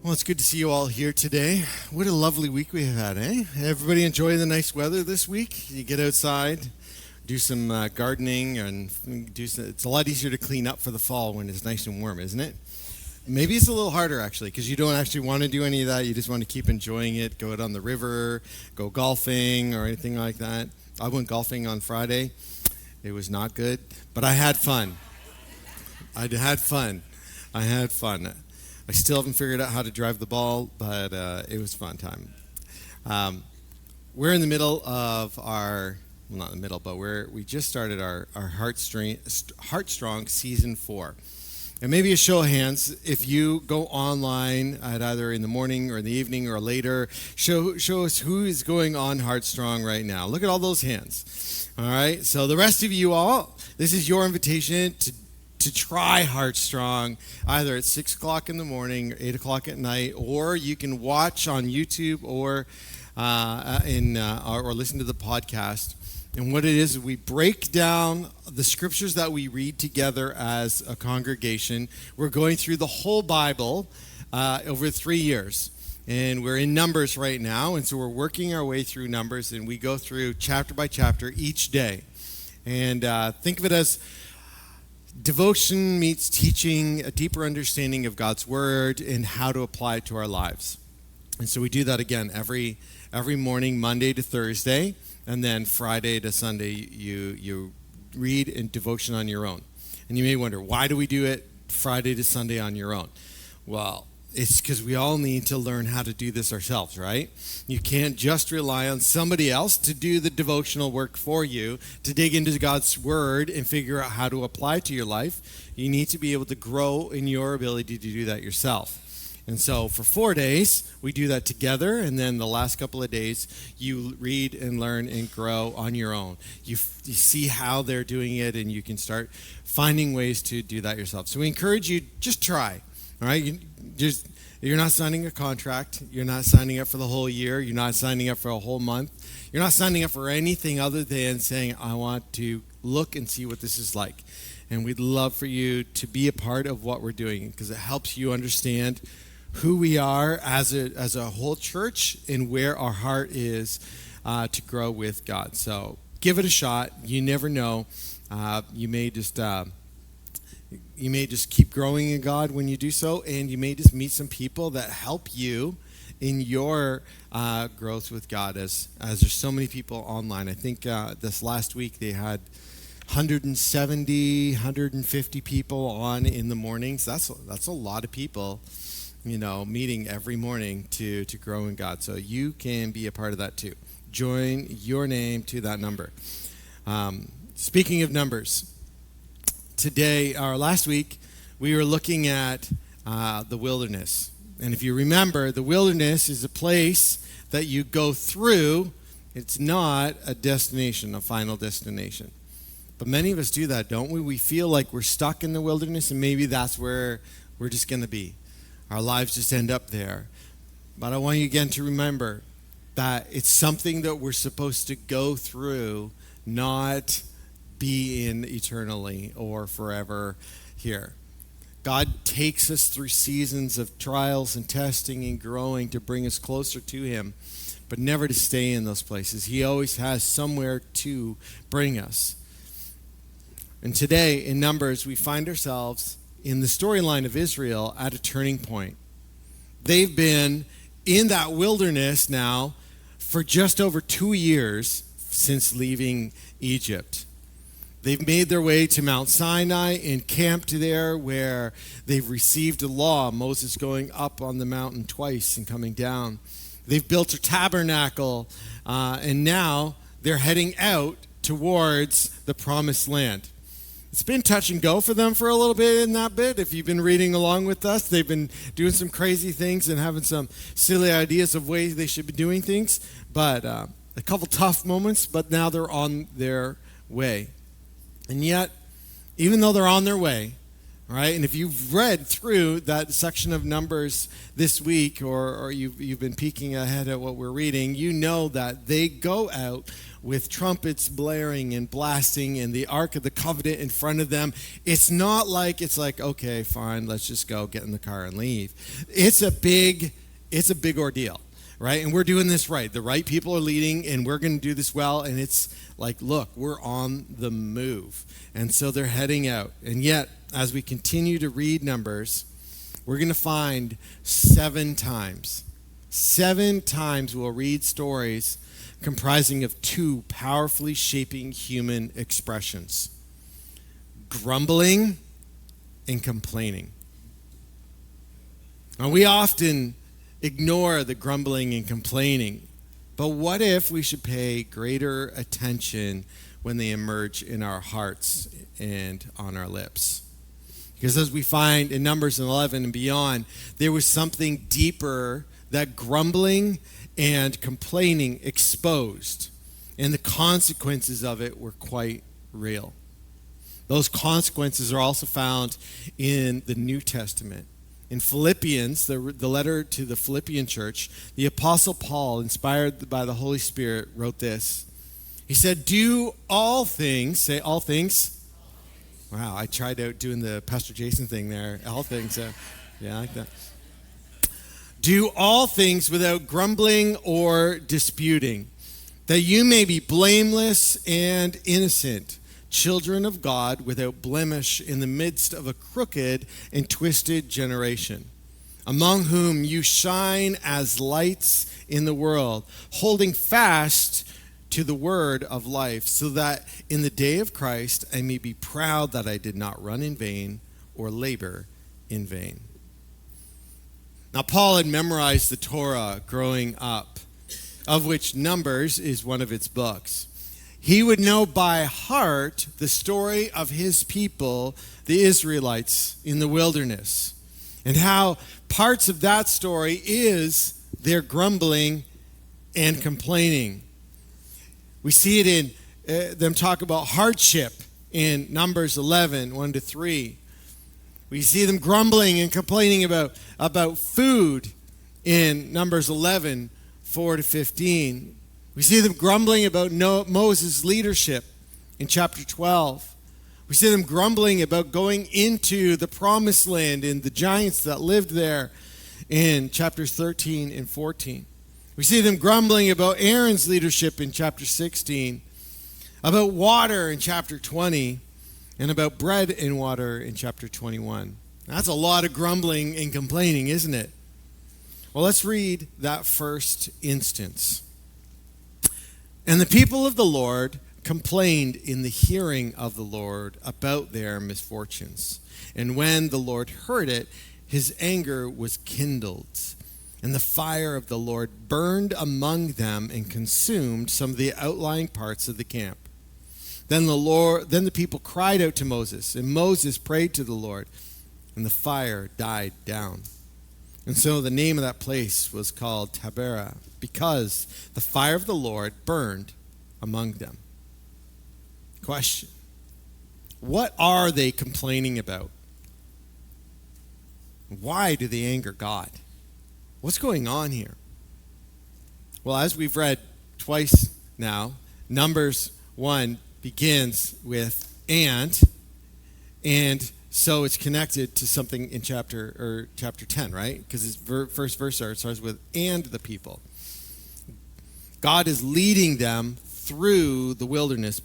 Well, it's good to see you all here today. What a lovely week we have had, eh? Everybody enjoy the nice weather this week? You get outside, do some gardening, and it's a lot easier to clean up for the fall when it's nice and warm, isn't it? Maybe it's a little harder, actually, because you don't actually want to do any of that. You just want to keep enjoying it, go out on the river, go golfing, or anything like that. I went golfing on Friday. It was not good, but I had fun. I had fun. I still haven't figured out how to drive the ball, but it was a fun time. We're in the middle of not in the middle, but we just started our Heartstrong Season 4. And maybe a show of hands, if you go online at either in the morning or in the evening or later, show us who is going on Heartstrong right now. Look at all those hands. All right, so the rest of you all, this is your invitation to try Heartstrong, either at 6 o'clock in the morning, 8 o'clock at night, or you can watch on YouTube or listen to the podcast. And what it is, we break down the scriptures that we read together as a congregation. We're going through the whole Bible over 3 years. And we're in Numbers right now, and so we're working our way through Numbers, and we go through chapter by chapter each day. And think of it as devotion meets teaching, a deeper understanding of God's Word and how to apply it to our lives. And so we do that again every morning, Monday to Thursday, and then Friday to Sunday you read in devotion on your own. And you may wonder, why do we do it Friday to Sunday on your own? Well, it's because we all need to learn how to do this ourselves, right? You can't just rely on somebody else to do the devotional work for you, to dig into God's Word and figure out how to apply it to your life. You need to be able to grow in your ability to do that yourself. And so for 4 days, we do that together, and then the last couple of days, you read and learn and grow on your own. You see how they're doing it, and you can start finding ways to do that yourself. So we encourage you, just try. All right, you're not signing a contract. You're not signing up for the whole year. You're not signing up for a whole month. You're not signing up for anything other than saying, I want to look and see what this is like. And we'd love for you to be a part of what we're doing because it helps you understand who we are as a whole church and where our heart is to grow with God. So give it a shot. You never know. You may just keep growing in God when you do so, and you may just meet some people that help you in your growth with God as there's so many people online. I think this last week they had 170, 150 people on in the mornings. That's a lot of people, meeting every morning to grow in God. So you can be a part of that too. Join your name to that number. Speaking of numbers, last week, we were looking at the wilderness. And if you remember, the wilderness is a place that you go through. It's not a destination, a final destination. But many of us do that, don't we? We feel like we're stuck in the wilderness, and maybe that's where we're just going to be. Our lives just end up there. But I want you again to remember that it's something that we're supposed to go through, not be in eternally or forever here. God takes us through seasons of trials and testing and growing to bring us closer to Him, but never to stay in those places. He always has somewhere to bring us. And today in Numbers, we find ourselves in the storyline of Israel at a turning point. They've been in that wilderness now for just over 2 years since leaving Egypt. They've made their way to Mount Sinai and camped there where they've received a law, Moses going up on the mountain twice and coming down. They've built a tabernacle, and now they're heading out towards the promised land. It's been touch and go for them for a little bit in that bit. If you've been reading along with us, they've been doing some crazy things and having some silly ideas of ways they should be doing things. But a couple tough moments, but now they're on their way. And yet, even though they're on their way, All right, and if you've read through that section of Numbers this week, or you've been peeking ahead at what we're reading, you know that they go out with trumpets blaring and blasting and the Ark of the Covenant in front of them. It's not like okay, fine, let's just go get in the car and leave. It's a big ordeal, right? And we're doing this right. The right people are leading, and we're going to do this well. And it's like, look, we're on the move. And so they're heading out. And yet, as we continue to read Numbers, we're going to find 7 times we'll read stories comprising of 2 powerfully shaping human expressions: grumbling and complaining. Now, we often ignore the grumbling and complaining, but what if we should pay greater attention when they emerge in our hearts and on our lips? Because as we find in Numbers 11 and beyond, there was something deeper that grumbling and complaining exposed, and the consequences of it were quite real. Those consequences are also found in the New Testament. In Philippians, the letter to the Philippian church, the Apostle Paul, inspired by the Holy Spirit, wrote this. He said, do all things, say all things. Wow, I tried out doing the Pastor Jason thing there. All things. Yeah, I like that. Do all things without grumbling or disputing, that you may be blameless and innocent, children of God without blemish in the midst of a crooked and twisted generation, among whom you shine as lights in the world, holding fast to the word of life, so that in the day of Christ I may be proud that I did not run in vain or labor in vain. Now, Paul had memorized the Torah growing up, of which Numbers is one of its books. He would know by heart the story of his people, the Israelites in the wilderness, and how parts of that story is their grumbling and complaining. We see it in them talk about hardship in Numbers 11, 1-3. We see them grumbling and complaining about food in Numbers 11, 4-15. We see them grumbling about Moses' leadership in chapter 12. We see them grumbling about going into the promised land and the giants that lived there in chapters 13 and 14. We see them grumbling about Aaron's leadership in chapter 16, about water in chapter 20, and about bread and water in chapter 21. That's a lot of grumbling and complaining, isn't it? Well, let's read that first instance. And the people of the Lord complained in the hearing of the Lord about their misfortunes. And when the Lord heard it, his anger was kindled. And the fire of the Lord burned among them and consumed some of the outlying parts of the camp. Then the people cried out to Moses, and Moses prayed to the Lord, and the fire died down. And so the name of that place was called Taberah, because the fire of the Lord burned among them. Question: what are they complaining about? Why do they anger God? What's going on here? Well, as we've read twice now, Numbers 1 begins with and so it's connected to something in chapter 10, right? Because its first verse starts with and the people. God is leading them through the wilderness,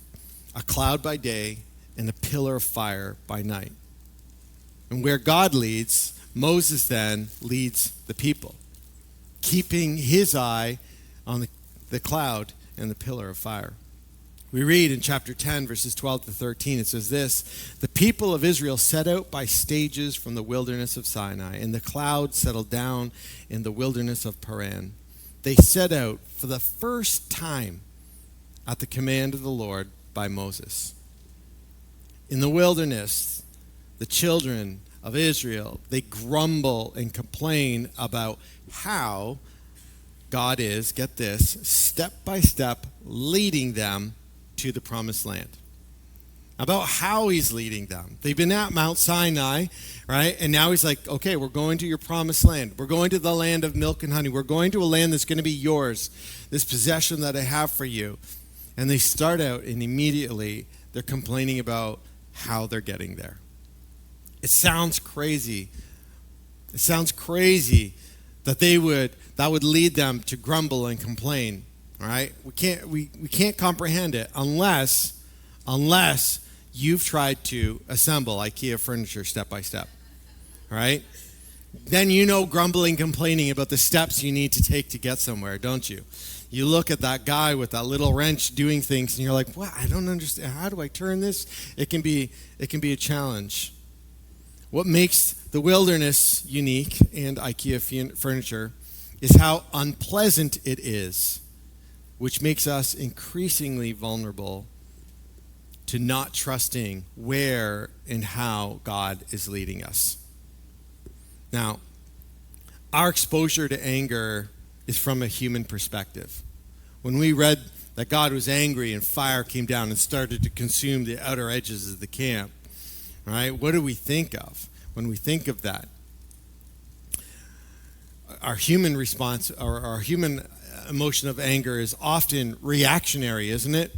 a cloud by day and a pillar of fire by night. And where God leads, Moses then leads the people, keeping his eye on the cloud and the pillar of fire. We read in chapter 10, verses 12-13, it says this: the people of Israel set out by stages from the wilderness of Sinai, and the cloud settled down in the wilderness of Paran. They set out for the first time at the command of the Lord by Moses. In the wilderness, the children of Israel, they grumble and complain about how God is, get this, step by step leading them to the promised land. about how he's leading them. They've been at Mount Sinai, right? And now he's like, okay, we're going to your promised land. We're going to the land of milk and honey. We're going to a land that's going to be yours, this possession that I have for you. And they start out and immediately they're complaining about how they're getting there. It sounds crazy. It sounds crazy that that would lead them to grumble and complain. All right? We can't comprehend it unless you've tried to assemble IKEA furniture step by step. All right? Then you know grumbling, complaining about the steps you need to take to get somewhere, don't you? You look at that guy with that little wrench doing things and you're like, "What? I don't understand. How do I turn this?" It can be a challenge. What makes the wilderness unique and IKEA furniture is how unpleasant it is, which makes us increasingly vulnerable to not trusting where and how God is leading us. Now, our exposure to anger is from a human perspective. When we read that God was angry and fire came down and started to consume the outer edges of the camp, right? What do we think of when we think of that? Our human response, or our human emotion of anger is often reactionary, isn't it?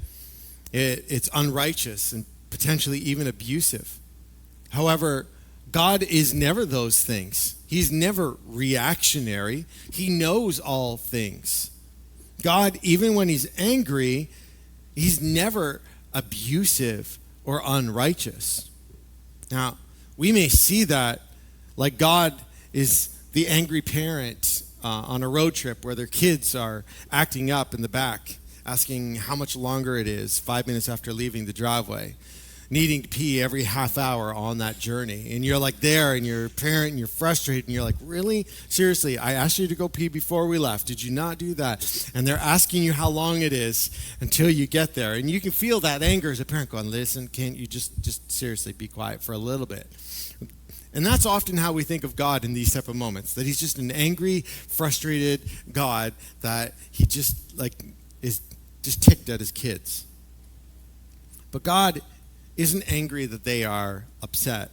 It's unrighteous and potentially even abusive. However, God is never those things. He's never reactionary. He knows all things. God, even when he's angry, he's never abusive or unrighteous. Now, we may see that like God is the angry parent on a road trip where their kids are acting up in the back, asking how much longer it is 5 minutes after leaving the driveway, needing to pee every half hour on that journey. And you're like there and you're a parent and you're frustrated and you're like, really? Seriously, I asked you to go pee before we left. Did you not do that? And they're asking you how long it is until you get there. And you can feel that anger as a parent going, listen, can't you just seriously be quiet for a little bit? And that's often how we think of God in these type of moments, that he's just an angry, frustrated God that he just is just ticked at his kids. But God isn't angry that they are upset.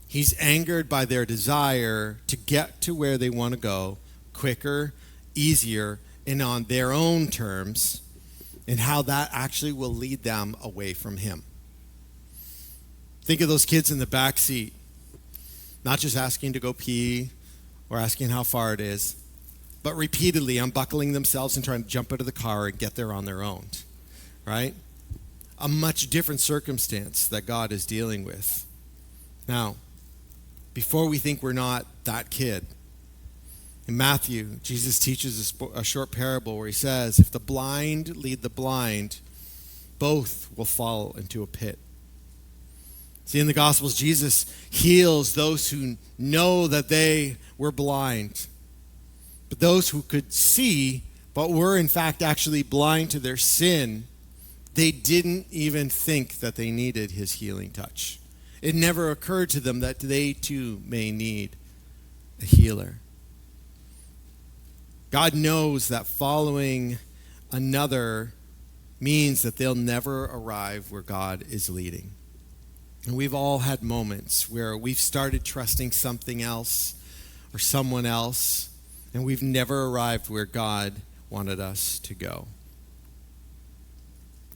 He's angered by their desire to get to where they want to go quicker, easier, and on their own terms, and how that actually will lead them away from him. Think of those kids in the back seat, not just asking to go pee or asking how far it is, but repeatedly unbuckling themselves and trying to jump out of the car and get there on their own, right? A much different circumstance that God is dealing with. Now, before we think we're not that kid, in Matthew, Jesus teaches a short parable where he says, if the blind lead the blind, both will fall into a pit. See, in the Gospels, Jesus heals those who know that they were blind. But those who could see, but were in fact actually blind to their sin, they didn't even think that they needed his healing touch. It never occurred to them that they too may need a healer. God knows that following another means that they'll never arrive where God is leading. And we've all had moments where we've started trusting something else or someone else, and we've never arrived where God wanted us to go.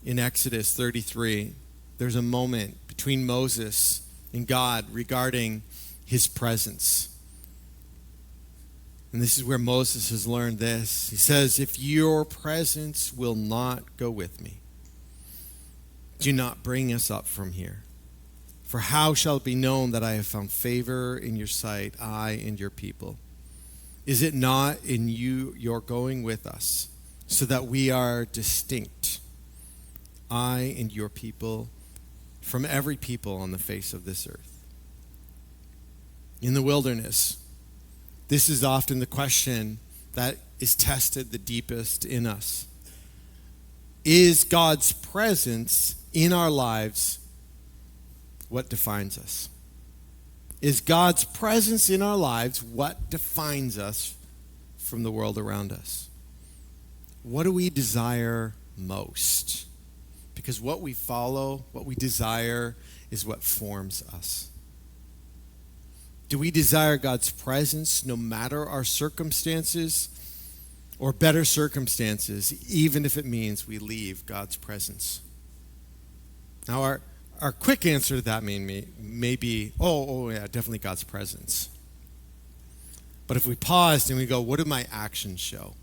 In Exodus 33, there's a moment between Moses and God regarding his presence. And this is where Moses has learned this. He says, if your presence will not go with me, do not bring us up from here. For how shall it be known that I have found favor in your sight, I and your people? Is it not in you, your going with us, so that we are distinct, I and your people, from every people on the face of this earth? In the wilderness, this is often the question that is tested the deepest in us. Is God's presence in our lives what defines us? Is God's presence in our lives what defines us from the world around us? What do we desire most? Because what we follow, what we desire, is what forms us. Do we desire God's presence no matter our circumstances, or better circumstances, even if it means we leave God's presence? Now, our quick answer to that may be, oh yeah, definitely God's presence. But if we paused and we go, what do my actions show?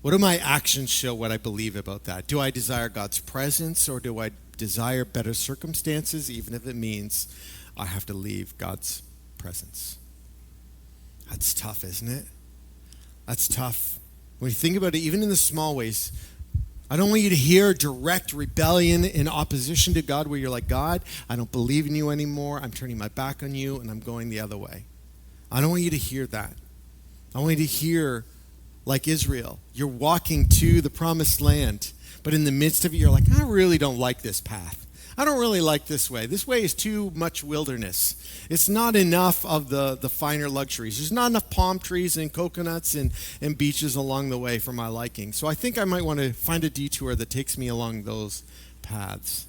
What do my actions show what I believe about that? Do I desire God's presence, or do I desire better circumstances, even if it means I have to leave God's presence? That's tough, isn't it? That's tough. When you think about it, even in the small ways, I don't want you to hear direct rebellion in opposition to God where you're like, God, I don't believe in you anymore. I'm turning my back on you and I'm going the other way. I don't want you to hear that. I want you to hear, like Israel, you're walking to the promised land, but in the midst of it, you're like, I really don't like this path. I don't really like this way. This way is too much wilderness. It's not enough of the finer luxuries. There's not enough palm trees and coconuts and beaches along the way for my liking. So I think I might want to find a detour that takes me along those paths.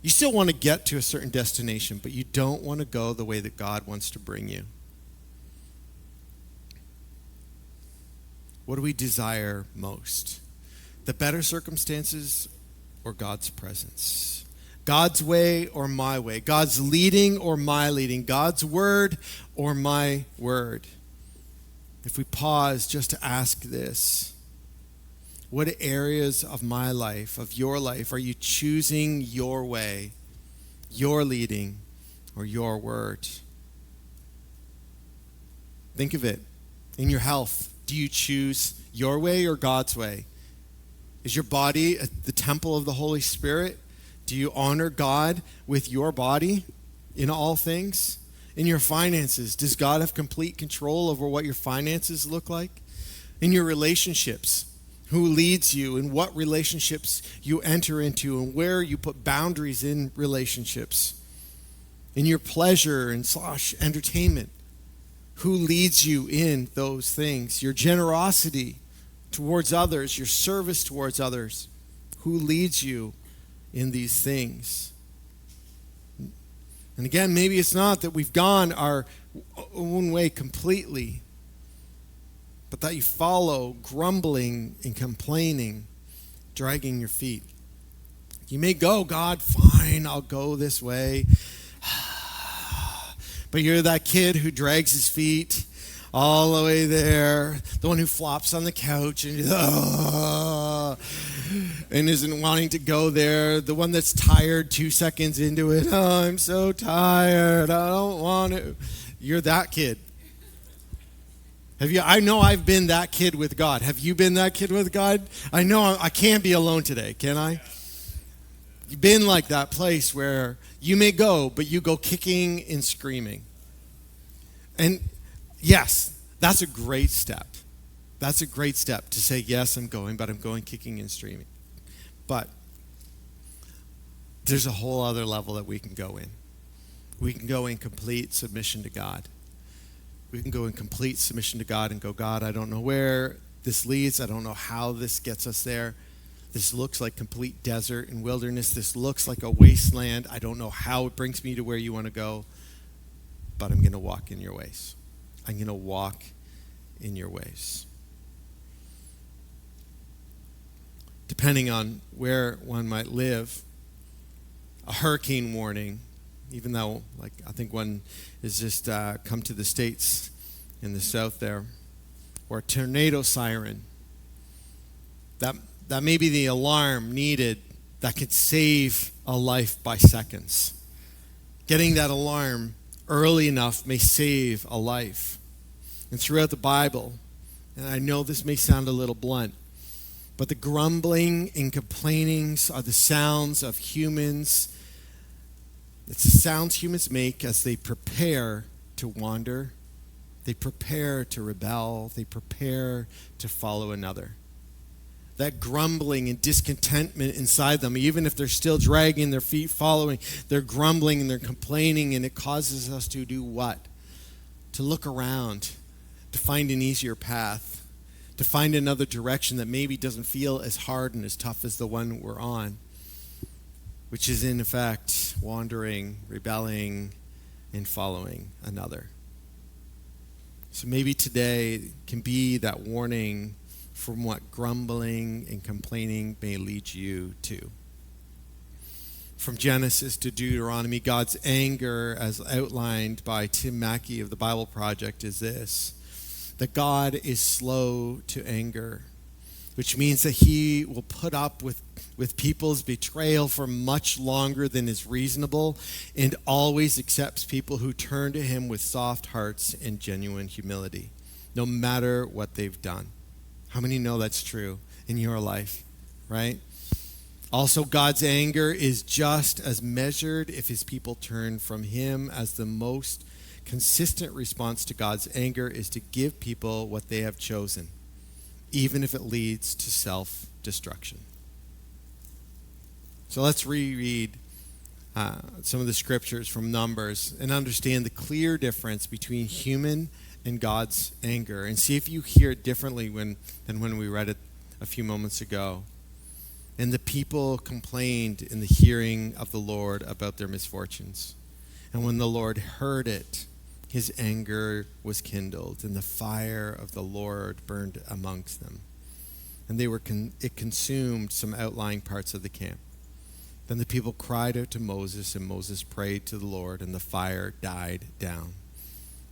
You still want to get to a certain destination, but you don't want to go the way that God wants to bring you. What do we desire most? The better circumstances or God's presence? God's way or my way? God's leading or my leading? God's word or my word? If we pause just to ask this, what areas of my life, of your life, are you choosing your way, your leading, or your word? Think of it. In your health, do you choose your way or God's way? Is your body the temple of the Holy Spirit? Do you honor God with your body in all things? In your finances, does God have complete control over what your finances look like? In your relationships, who leads you and what relationships you enter into and where you put boundaries in relationships? In your pleasure and / entertainment, who leads you in those things? Your generosity towards others, your service towards others, who leads you in these things? And again, maybe it's not that we've gone our own way completely, but that you follow grumbling and complaining, dragging your feet. You may go, God, fine, I'll go this way. But you're that kid who drags his feet all the way there, the one who flops on the couch and isn't wanting to go there, the one that's tired 2 seconds into it. Oh, I'm so tired, I don't want to. You're that kid. Have you? I know I've been that kid with God. Have you been that kid with God? I know I can't be alone today, can I? You've been like that place where you may go, but you go kicking and screaming. And yes, that's a great step. That's a great step to say, yes, I'm going, but I'm going kicking and screaming. But there's a whole other level that we can go in. We can go in complete submission to God. We can go in complete submission to God and go, God, I don't know where this leads. I don't know how this gets us there. This looks like complete desert and wilderness. This looks like a wasteland. I don't know how it brings me to where you want to go, but I'm going to walk in your ways. I'm going to walk in your ways. Depending on where one might live, a hurricane warning, even though I think one is just come to the States in the south there, or a tornado siren, that may be the alarm needed that could save a life by seconds. Getting that alarm early enough may save a life. And throughout the Bible, and I know this may sound a little blunt, but the grumbling and complainings are the sounds of humans. It's the sounds humans make as they prepare to wander. They prepare to rebel. They prepare to follow another. That grumbling and discontentment inside them, even if they're still dragging their feet following, they're grumbling and they're complaining, and it causes us to do what? To look around, to find an easier path, to find another direction that maybe doesn't feel as hard and as tough as the one we're on, which is in effect wandering, rebelling, and following another. So maybe today can be that warning from what grumbling and complaining may lead you to. From Genesis to Deuteronomy, God's anger, as outlined by Tim Mackey of the Bible Project, is this: that God is slow to anger, which means that he will put up with people's betrayal for much longer than is reasonable, and always accepts people who turn to him with soft hearts and genuine humility, no matter what they've done. How many know that's true in your life, right? Also, God's anger is just as measured if his people turn from him, as the most consistent response to God's anger is to give people what they have chosen, even if it leads to self-destruction. So let's reread some of the scriptures from Numbers and understand the clear difference between human and God's anger, and see if you hear it differently than when we read it a few moments ago. And the people complained in the hearing of the Lord about their misfortunes. And when the Lord heard it, his anger was kindled, and the fire of the Lord burned amongst them. And it consumed some outlying parts of the camp. Then the people cried out to Moses, and Moses prayed to the Lord, and the fire died down.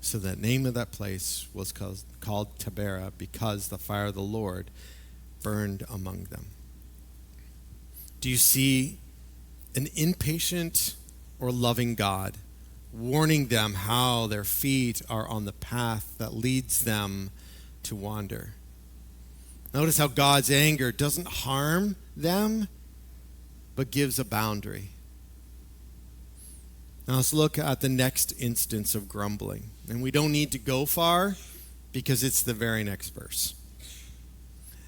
So the name of that place was called Taberah, because the fire of the Lord burned among them. Do you see an impatient or loving God warning them how their feet are on the path that leads them to wander? Notice how God's anger doesn't harm them, but gives a boundary. Now let's look at the next instance of grumbling. And we don't need to go far because it's the very next verse.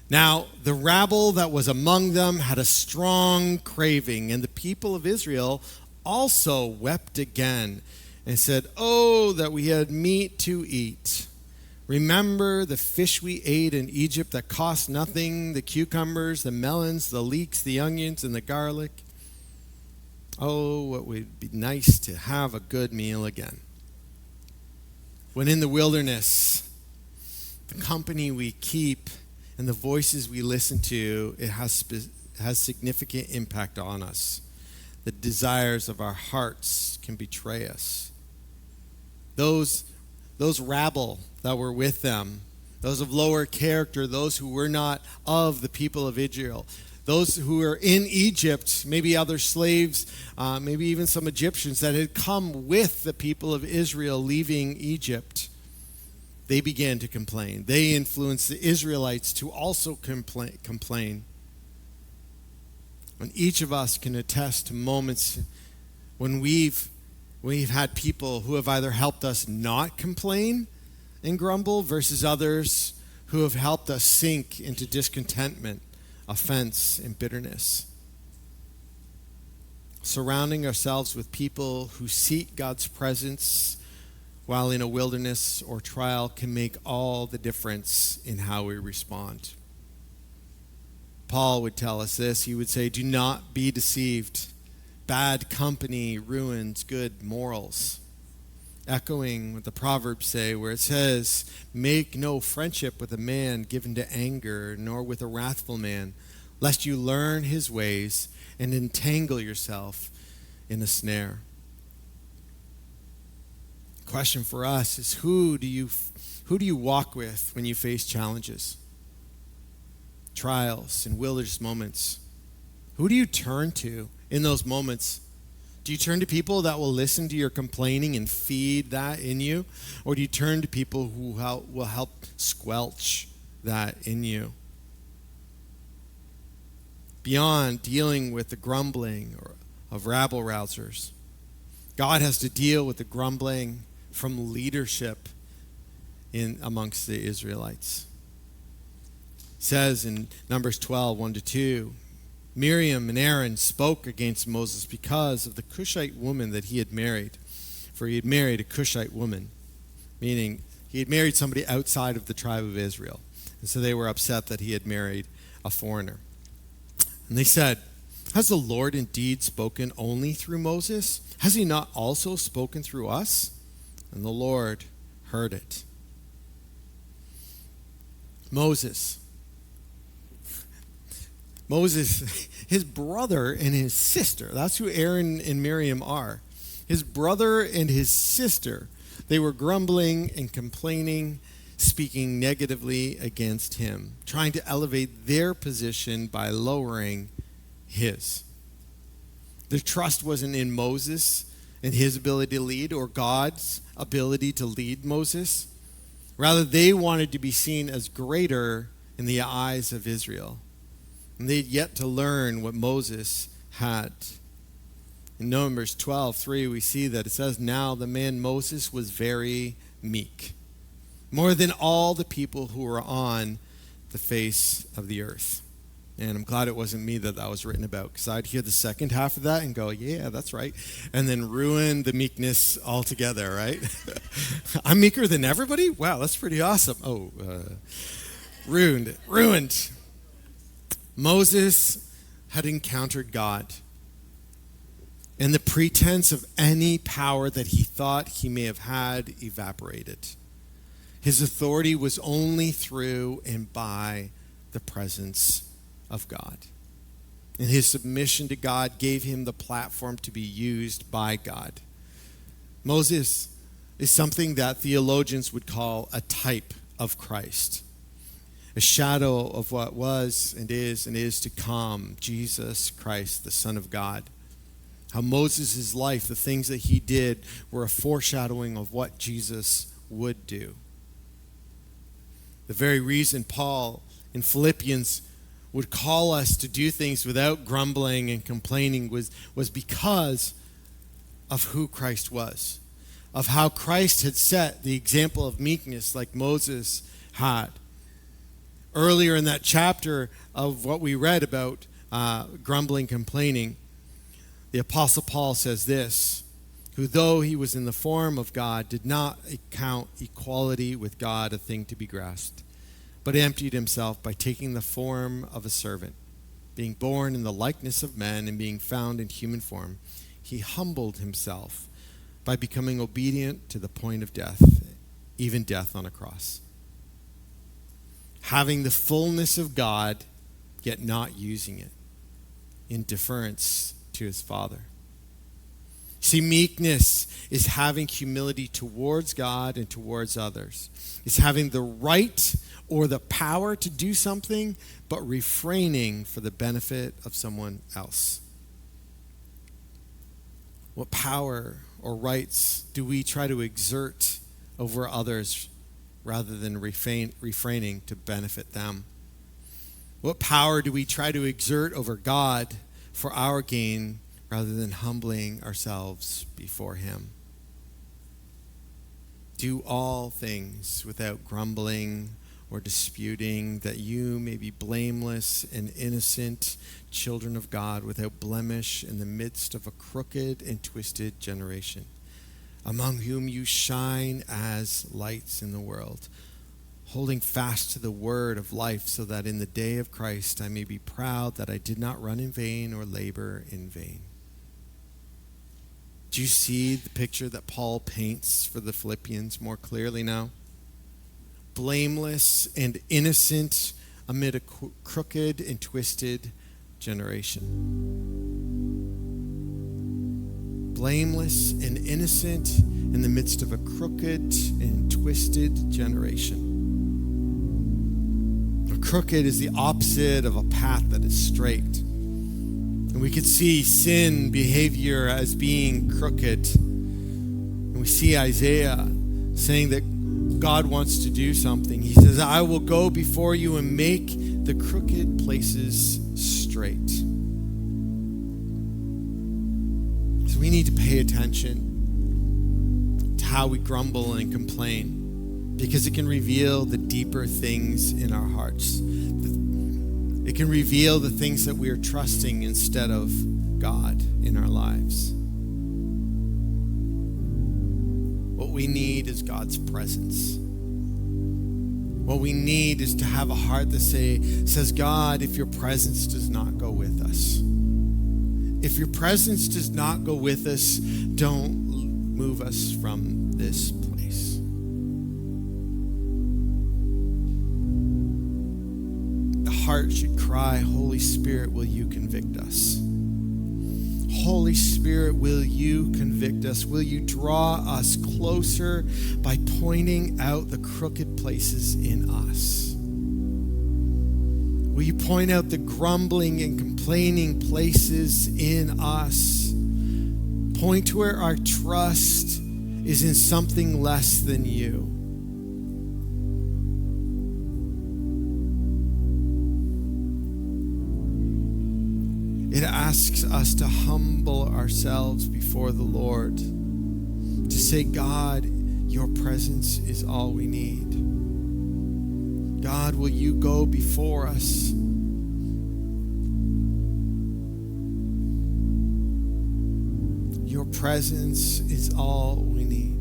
Now, the rabble that was among them had a strong craving, and the people of Israel also wept again and said, "Oh, that we had meat to eat. Remember the fish we ate in Egypt that cost nothing, the cucumbers, the melons, the leeks, the onions, and the garlic. Oh, it would be nice to have a good meal again." When in the wilderness, the company we keep and the voices we listen to, it has significant impact on us. The desires of our hearts can betray us. Those rabble that were with them, those of lower character, those who were not of the people of Israel, those who were in Egypt, maybe other slaves, maybe even some Egyptians that had come with the people of Israel leaving Egypt, they began to complain. They influenced the Israelites to also complain. And each of us can attest to moments when we've had people who have either helped us not complain and grumble versus others who have helped us sink into discontentment, offense, and bitterness. Surrounding ourselves with people who seek God's presence while in a wilderness or trial can make all the difference in how we respond. Paul would tell us this. He would say, "Do not be deceived. Bad company ruins good morals." Echoing what the Proverbs say, where it says, "Make no friendship with a man given to anger, nor with a wrathful man, lest you learn his ways and entangle yourself in a snare." Question for us is, who do you walk with when you face challenges, trials, and wilderness moments? Who do you turn to in those moments? Do you turn to people that will listen to your complaining and feed that in you? Or do you turn to people who will help squelch that in you? Beyond dealing with the grumbling of rabble-rousers, God has to deal with the grumbling from leadership amongst the Israelites. It says in Numbers 12, 1-2, Miriam and Aaron spoke against Moses because of the Cushite woman that he had married. For he had married a Cushite woman, meaning he had married somebody outside of the tribe of Israel. And so they were upset that he had married a foreigner. And they said, "Has the Lord indeed spoken only through Moses? Has he not also spoken through us?" And the Lord heard it. Moses, his brother and his sister, that's who Aaron and Miriam are. His brother and his sister, they were grumbling and complaining, speaking negatively against him, trying to elevate their position by lowering his. Their trust wasn't in Moses and his ability to lead, or God's ability to lead Moses. Rather, they wanted to be seen as greater in the eyes of Israel. And they'd yet to learn what Moses had. In Numbers 12:3, we see that it says, "Now the man Moses was very meek, more than all the people who were on the face of the earth." And I'm glad it wasn't me that was written about, because I'd hear the second half of that and go, "Yeah, that's right," and then ruin the meekness altogether, right? I'm meeker than everybody? Wow, that's pretty awesome. Ruined. Moses had encountered God, and the pretense of any power that he thought he may have had evaporated. His authority was only through and by the presence of God. And his submission to God gave him the platform to be used by God. Moses is something that theologians would call a type of Christ, a shadow of what was and is to come, Jesus Christ, the Son of God. How Moses' life, the things that he did, were a foreshadowing of what Jesus would do. The very reason Paul in Philippians would call us to do things without grumbling and complaining was because of who Christ was, of how Christ had set the example of meekness like Moses had. Earlier in that chapter of what we read about grumbling, complaining, the Apostle Paul says this, "Who though he was in the form of God, did not account equality with God a thing to be grasped, but emptied himself by taking the form of a servant. Being born in the likeness of men and being found in human form, he humbled himself by becoming obedient to the point of death, even death on a cross." Having the fullness of God, yet not using it in deference to his Father. See, meekness is having humility towards God and towards others. It's having the right or the power to do something, but refraining for the benefit of someone else. What power or rights do we try to exert over others rather than refraining to benefit them? What power do we try to exert over God for our gain rather than humbling ourselves before him? Do all things without grumbling or disputing, that you may be blameless and innocent children of God, without blemish in the midst of a crooked and twisted generation, among whom you shine as lights in the world, holding fast to the word of life, so that in the day of Christ I may be proud that I did not run in vain or labor in vain. Do you see the picture that Paul paints for the Philippians more clearly now? Blameless and innocent amid a crooked and twisted generation. Blameless and innocent in the midst of a crooked and twisted generation. A crooked is the opposite of a path that is straight. And we could see sin behavior as being crooked. And we see Isaiah saying that God wants to do something. He says, "I will go before you and make the crooked places straight." So we need to pay attention to how we grumble and complain, because it can reveal the deeper things in our hearts. It can reveal the things that we are trusting instead of God in our lives. What we need is God's presence. What we need is to have a heart that says, God, if your presence does not go with us, if your presence does not go with us, don't move us from this place. The heart should cry, Holy Spirit, will you convict us? Holy Spirit, will you convict us? Will you draw us closer by pointing out the crooked places in us? Will you point out the grumbling and complaining places in us? Point to where our trust is in something less than you. It asks us to humble ourselves before the Lord, to say, God, your presence is all we need. God, will you go before us? Your presence is all we need.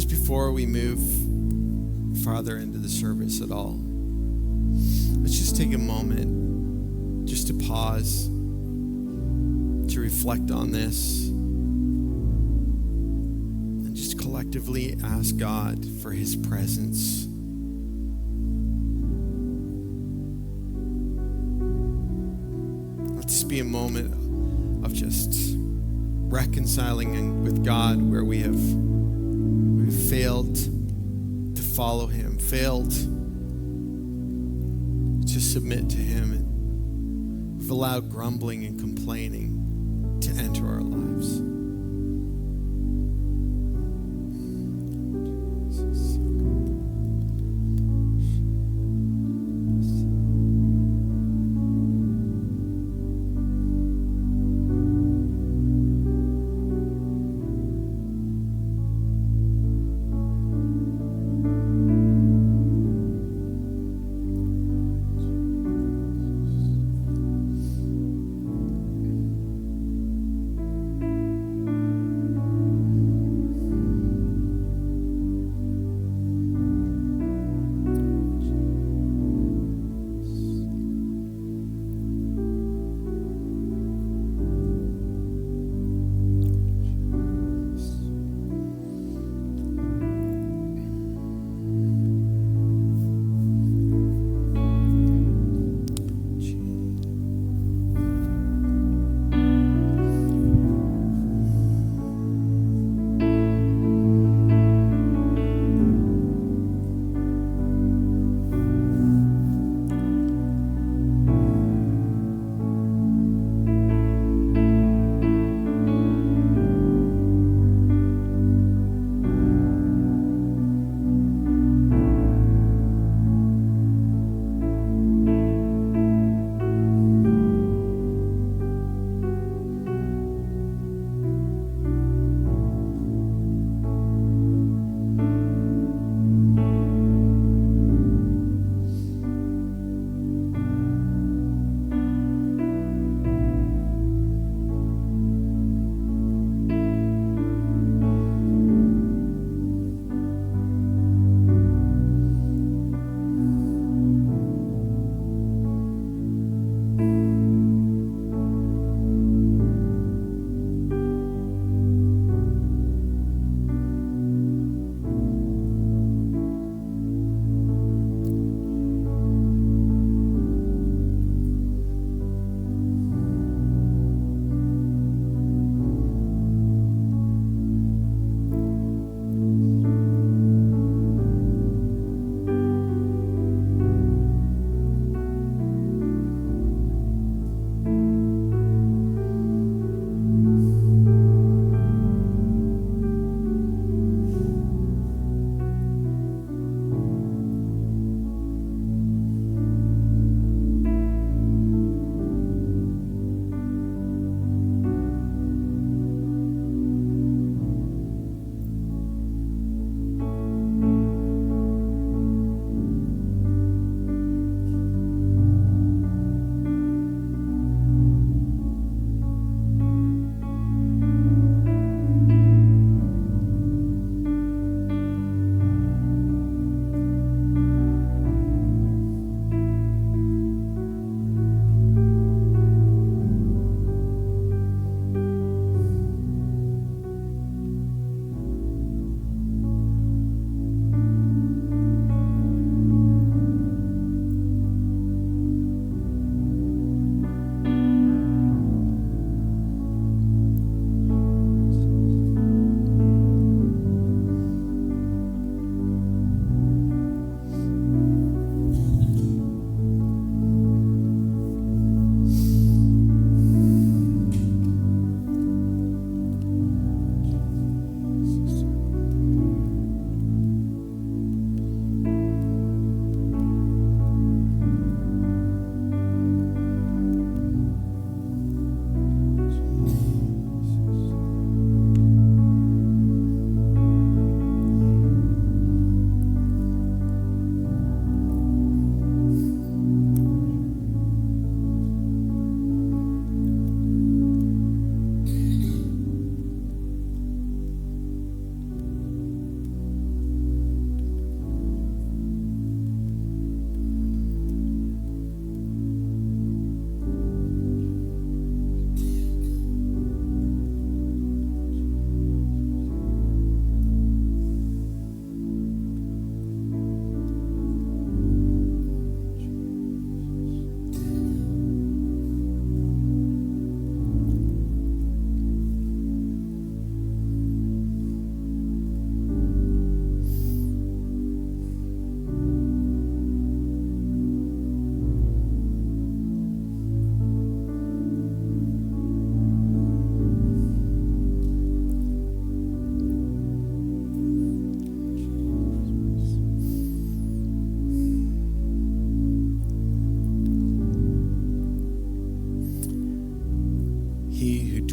Before we move farther into the service at all, let's just take a moment just to pause, to reflect on this, and just collectively ask God for his presence. Let this be a moment of just reconciling with God where we've failed to follow him, failed to submit to him, and we've allowed grumbling and complaining to enter our lives.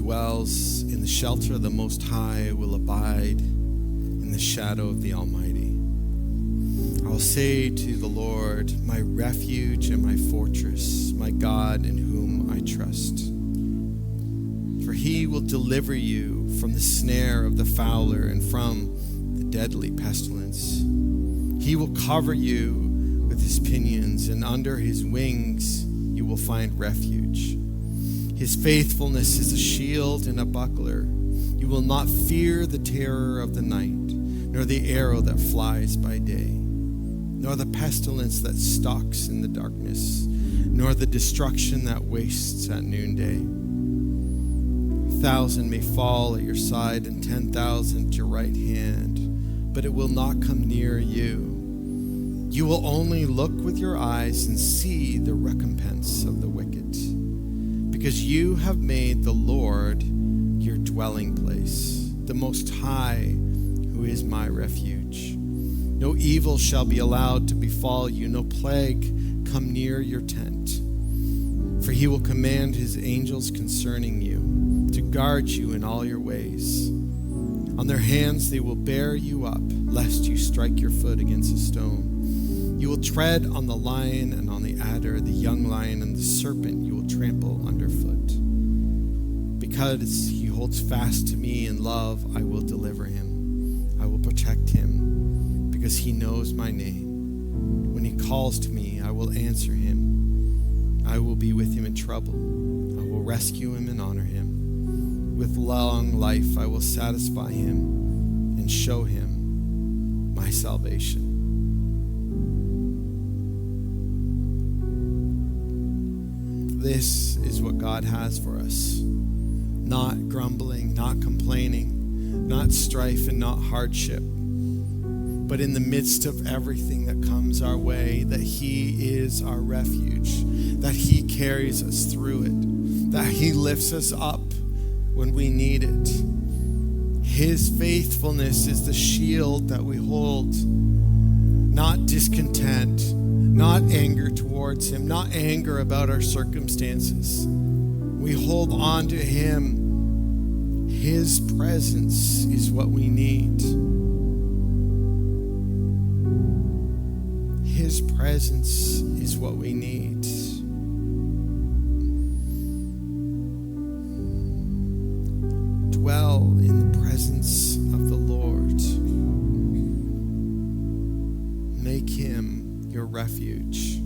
dwells in the shelter of the Most High will abide in the shadow of the Almighty. I will say to the Lord, my refuge and my fortress, my God in whom I trust. For he will deliver you from the snare of the fowler and from the deadly pestilence. He will cover you with his pinions, and under his wings you will find refuge. His faithfulness is a shield and a buckler. You will not fear the terror of the night, nor the arrow that flies by day, nor the pestilence that stalks in the darkness, nor the destruction that wastes at noonday. 1,000 may fall at your side and 10,000 at your right hand, but it will not come near you. You will only look with your eyes and see the recompense of the wicked, because you have made the Lord your dwelling place, the Most High, who is my refuge. No evil shall be allowed to befall you, no plague come near your tent. For he will command his angels concerning you, to guard you in all your ways. On their hands they will bear you up, lest you strike your foot against a stone. You will tread on the lion and on the adder, the young lion and the serpent you will trample underfoot. Because he holds fast to me in love, I will deliver him. I will protect him, because he knows my name. When he calls to me, I will answer him. I will be with him in trouble. I will rescue him and honor him. With long life I will satisfy him and show him my salvation. This is what God has for us. Not grumbling, not complaining, not strife and not hardship, but in the midst of everything that comes our way, that he is our refuge, that he carries us through it, that he lifts us up when we need it. His faithfulness is the shield that we hold, not discontent, not anger towards him, not anger about our circumstances. We hold on to him. His presence is what we need. His presence is what we need. Dwell in the presence of the Lord. Make him your refuge.